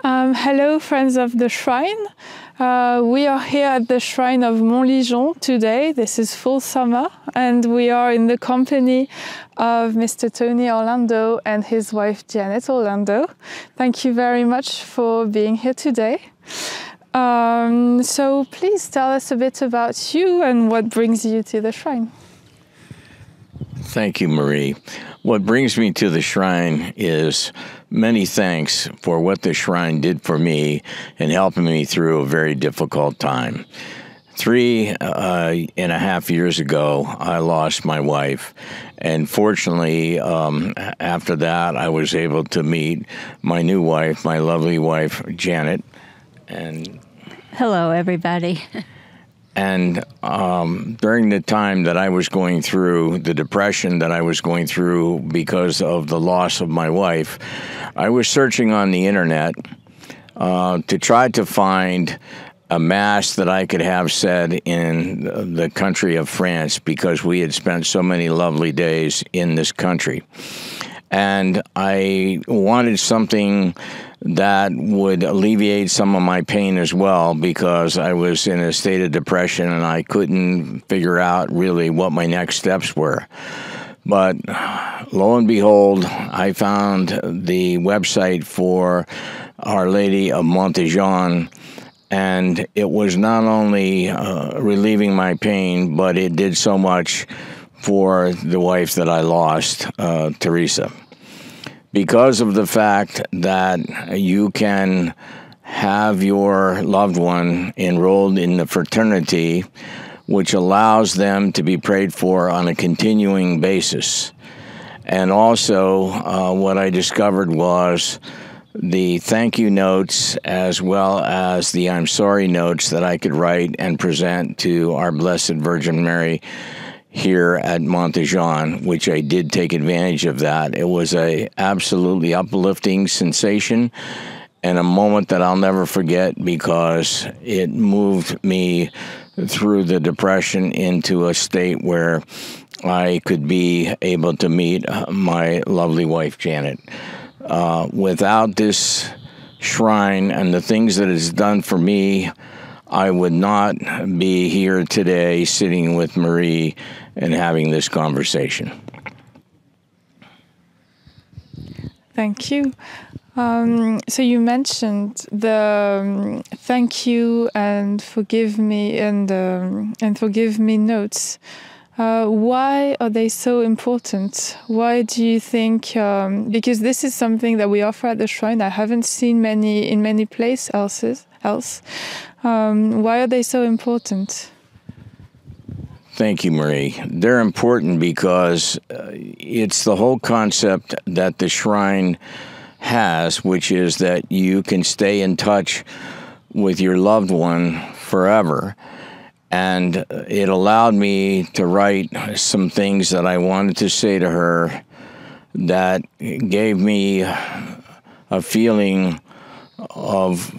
Hello, friends of the shrine. We are here at the shrine of Montligeon today. This is full summer, and we are in the company of Mr. Tony Orlando and his wife Janet Orlando. Thank you very much for being here today. So please tell us a bit about you and what brings you to the shrine. Thank you, Marie. What brings me to the shrine is many thanks for what the shrine did for me in helping me through a very difficult time. 3.5 years ago, I lost my wife. And fortunately, after that, I was able to meet my new wife, my lovely wife, Janet. And hello, everybody. And during the time that I was going through, the depression that I was going through because of the loss of my wife, I was searching on the internet to try to find a mass that I could have said in the country of France, because we had spent so many lovely days in this country. And I wanted something that would alleviate some of my pain as well, because I was in a state of depression and I couldn't figure out really what my next steps were. But lo and behold, I found the website for Our Lady of Montligeon, and it was not only relieving my pain, but it did so much for the wife that I lost, Teresa. Because of the fact that you can have your loved one enrolled in the fraternity, which allows them to be prayed for on a continuing basis. And also, what I discovered was the thank you notes as well as the I'm sorry notes that I could write and present to our Blessed Virgin Mary here at Montligeon, which I did take advantage of that. It was a absolutely uplifting sensation and a moment that I'll never forget, because it moved me through the depression into a state where I could be able to meet my lovely wife, Janet. Without this shrine and the things that it's done for me, I would not be here today sitting with Marie and having this conversation. Thank you. So you mentioned the thank you and forgive me and forgive me notes. Why are they so important? Why do you think? Because this is something that we offer at the shrine. I haven't seen in many places else. Why are they so important? Thank you, Marie. They're important because it's the whole concept that the shrine has, which is that you can stay in touch with your loved one forever. And it allowed me to write some things that I wanted to say to her that gave me a feeling of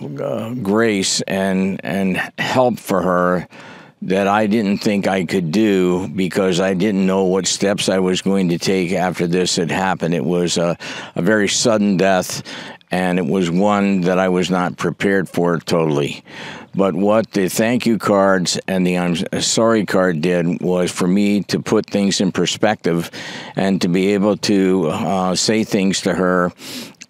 grace and help for her that I didn't think I could do, because I didn't know what steps I was going to take after this had happened. It was a very sudden death, and it was one that I was not prepared for totally. But what the thank you cards and the I'm sorry card did was for me to put things in perspective and to be able to say things to her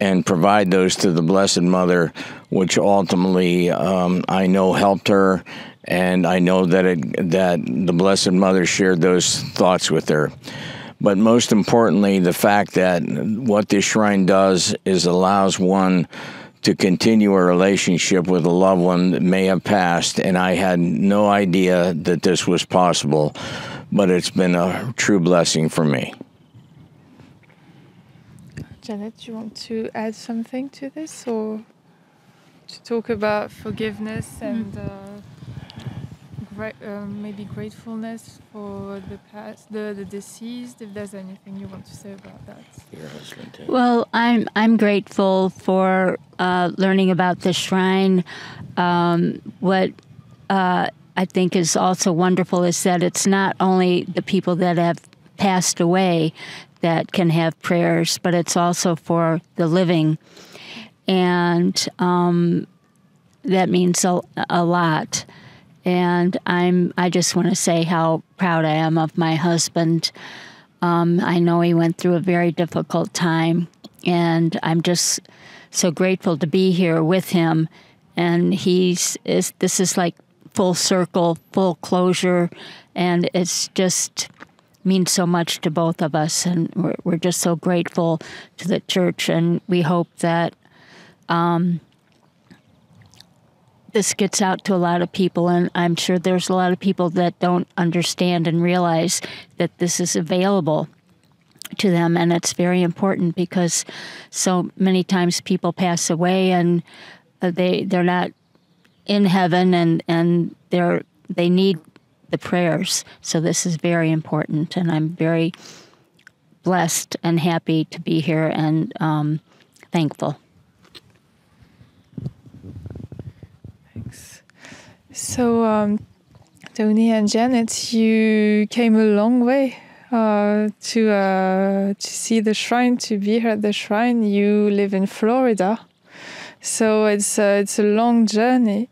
and provide those to the Blessed Mother, which ultimately I know helped her, and I know that the Blessed Mother shared those thoughts with her. But most importantly, the fact that what this shrine does is allows one to continue a relationship with a loved one that may have passed, and I had no idea that this was possible, but it's been a true blessing for me. Janet, do you want to add something to this, or to talk about forgiveness and maybe gratefulness for the past, the deceased, if there's anything you want to say about that? Your husband too. Well, I'm grateful for learning about the shrine. What I think is also wonderful is that it's not only the people that have passed away that can have prayers, but it's also for the living. and that means a lot. And I just want to say how proud I am of my husband. I know he went through a very difficult time, and I'm just so grateful to be here with him. And this is like full circle, full closure, and it's just means so much to both of us. And we're just so grateful to the church, and we hope that this gets out to a lot of people, and I'm sure there's a lot of people that don't understand and realize that this is available to them, and it's very important because so many times people pass away and they're not in heaven, and they need the prayers. So this is very important, and I'm very blessed and happy to be here and thankful. So, Tony and Janet, you came a long way to see the shrine, to be here at the shrine. You live in Florida, so it's a long journey.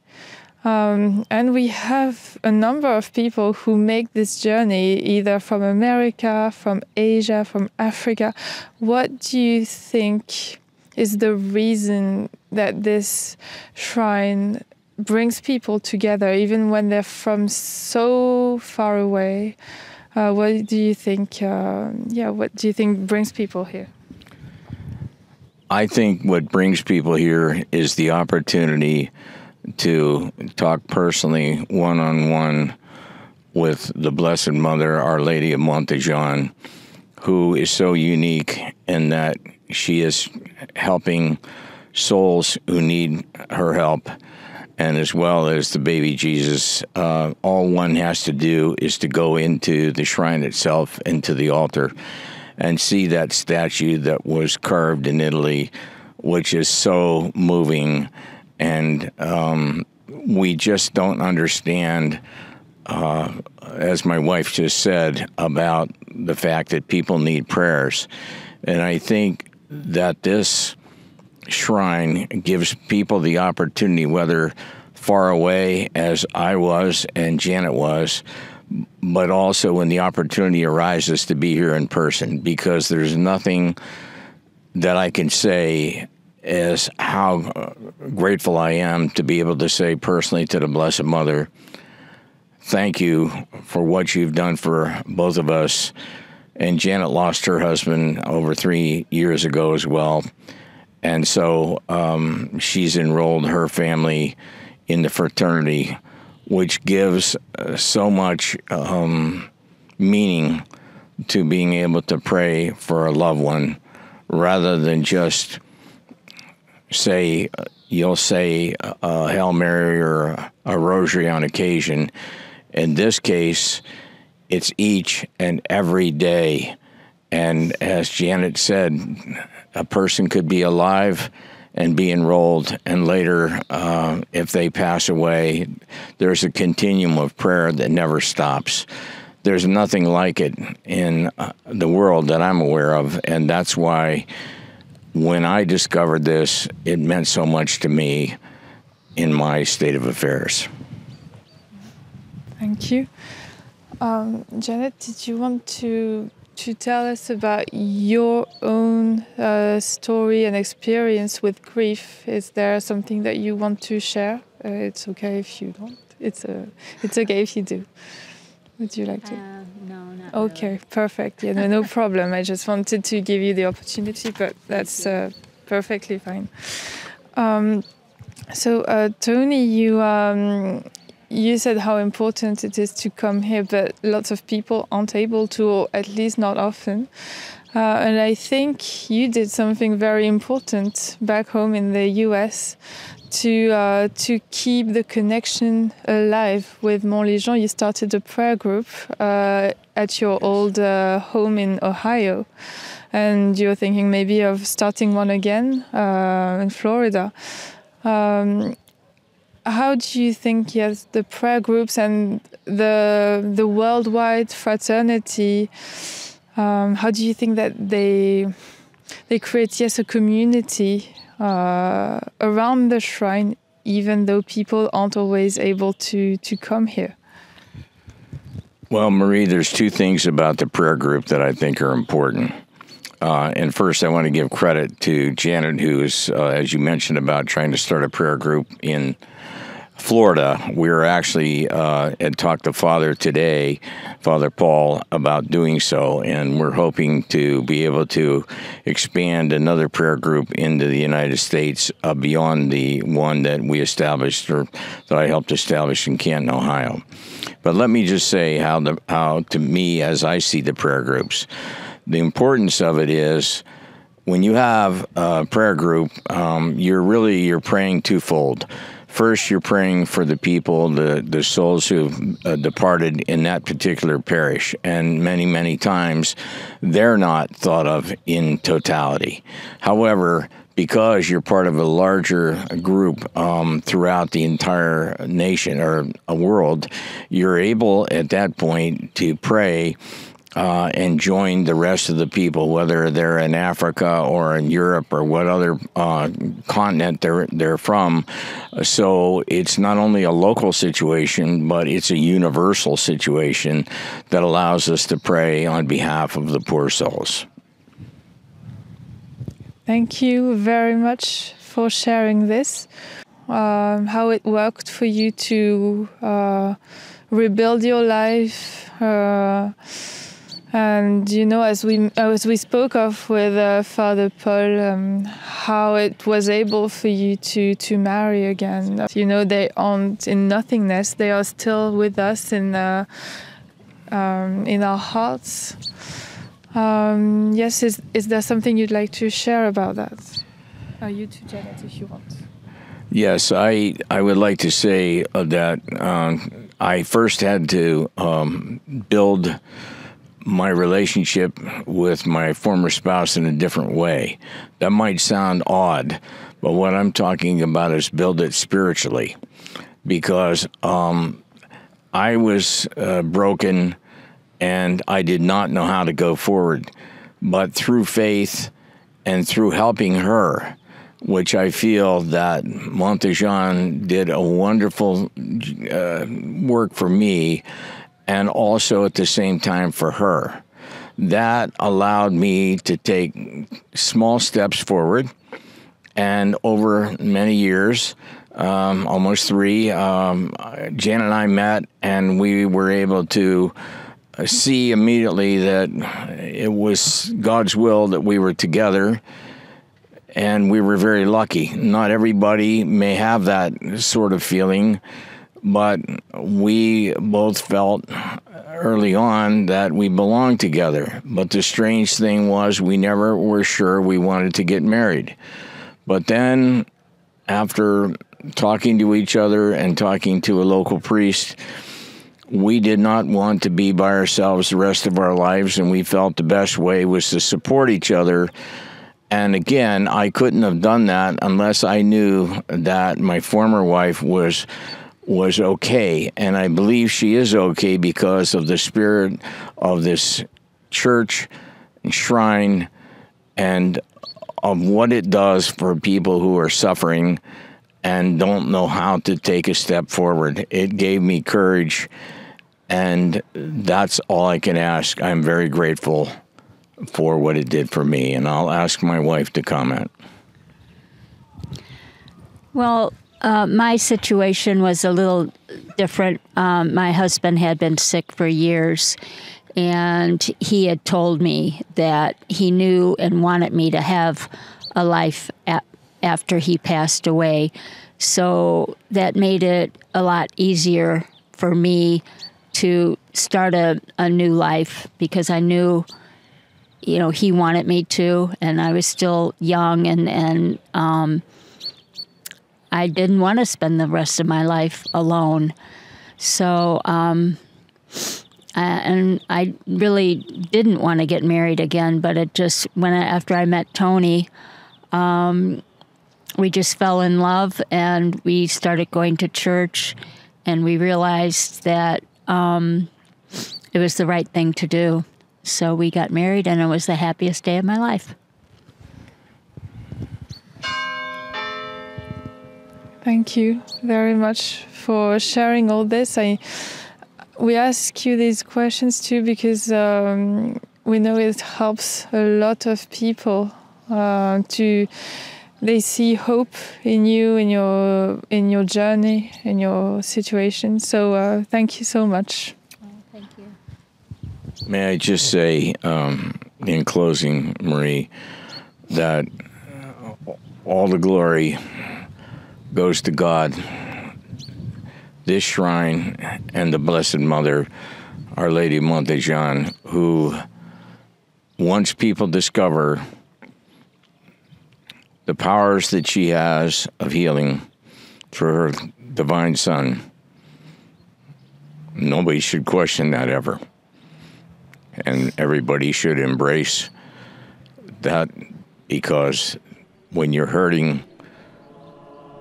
And we have a number of people who make this journey either from America, from Asia, from Africa. What do you think is the reason that this shrine brings people together, even when they're from so far away? What do you think? What do you think brings people here? I think what brings people here is the opportunity to talk personally, one-on-one, with the Blessed Mother, Our Lady of Montjean, who is so unique in that she is helping souls who need her help, and as well as the baby Jesus. All one has to do is to go into the shrine itself, into the altar, and see that statue that was carved in Italy, which is so moving. And we just don't understand, as my wife just said, about the fact that people need prayers. And I think that this shrine gives people the opportunity, whether far away as I was and Janet was, but also when the opportunity arises to be here in person, because there's nothing that I can say as how grateful I am to be able to say personally to the Blessed Mother, thank you for what you've done for both of us. And Janet lost her husband over 3 years ago as well. And so she's enrolled her family in the fraternity, which gives so much meaning to being able to pray for a loved one, rather than just say, you'll say a Hail Mary or a rosary on occasion. In this case, it's each and every day. And as Janet said, a person could be alive and be enrolled, and later, if they pass away, there's a continuum of prayer that never stops. There's nothing like it in the world that I'm aware of, and that's why when I discovered this, it meant so much to me in my state of affairs. Thank you. Janet, did you want to tell us about your own story and experience with grief? Is there something that you want to share? It's okay if you don't. It's okay if you do. Would you like to? No, not okay, really. Perfect. Yeah, no problem. I just wanted to give you the opportunity, but that's perfectly fine. So, Tony, you said how important it is to come here, but lots of people aren't able to, or at least not often. And I think you did something very important back home in the US to keep the connection alive with Montléjean. You started a prayer group at your old home in Ohio, and you're thinking maybe of starting one again in Florida. How do you think, yes, the prayer groups and the worldwide fraternity, how do you think that they create, yes, a community around the shrine, even though people aren't always able to come here? Well, Marie, there's two things about the prayer group that I think are important. And first, I want to give credit to Janet, who is, as you mentioned, about trying to start a prayer group in Florida. We're actually had talked to Father today, Father Paul, about doing so, and we're hoping to be able to expand another prayer group into the United States beyond the one that we established, or that I helped establish in Canton, Ohio. But let me just say how to me, as I see the prayer groups, the importance of it is when you have a prayer group, you're praying twofold. First, you're praying for the people, the souls who've departed in that particular parish, and many, many times they're not thought of in totality. However, because you're part of a larger group throughout the entire nation or a world, you're able at that point to pray and join the rest of the people, whether they're in Africa or in Europe or what other continent they're from. So it's not only a local situation, but it's a universal situation that allows us to pray on behalf of the poor souls. Thank you very much for sharing this. How it worked for you to rebuild your life. And as we spoke of with Father Paul, how it was able for you to marry again. They aren't in nothingness; they are still with us in our hearts. Yes, is there something you'd like to share about that? You too, Janet, if you want. Yes, I would like to say that I first had to build my relationship with my former spouse in a different way. That might sound odd, but what I'm talking about is build it spiritually, because I was broken and I did not know how to go forward. But through faith and through helping her, which I feel that Montejean did a wonderful work for me, and also at the same time for her. That allowed me to take small steps forward, and over many years, almost 3, Jan and I met, and we were able to see immediately that it was God's will that we were together, and we were very lucky. Not everybody may have that sort of feeling, but we both felt early on that we belonged together. But the strange thing was we never were sure we wanted to get married. But then, after talking to each other and talking to a local priest, we did not want to be by ourselves the rest of our lives, and we felt the best way was to support each other. And again, I couldn't have done that unless I knew that my former wife was okay, and I believe she is okay because of the spirit of this church and shrine and of what it does for people who are suffering and don't know how to take a step forward. It gave me courage, and that's all I can ask. I'm very grateful for what it did for me, and I'll ask my wife to comment. Well, my situation was a little different. My husband had been sick for years, and he had told me that he knew and wanted me to have a life after he passed away. So that made it a lot easier for me to start a new life, because I knew, he wanted me to, and I was still young, and I didn't want to spend the rest of my life alone. So, and I really didn't want to get married again, but it just, after I met Tony, we just fell in love, and we started going to church, and we realized that it was the right thing to do. So we got married, and it was the happiest day of my life. Thank you very much for sharing all this. We ask you these questions too because we know it helps a lot of people they see hope in you, in your journey, in your situation. So thank you so much. Thank you. May I just say, in closing, Marie, that all the glory goes to God, this shrine, and the Blessed Mother, Our Lady Montejean, who, once people discover the powers that she has of healing through her divine Son, nobody should question that ever. And everybody should embrace that, because when you're hurting,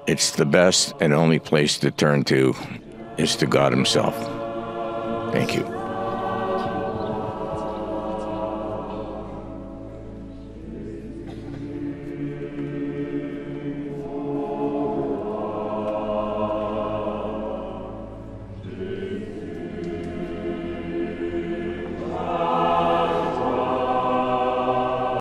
it's the best and only place to turn to is to God Himself. Thank you.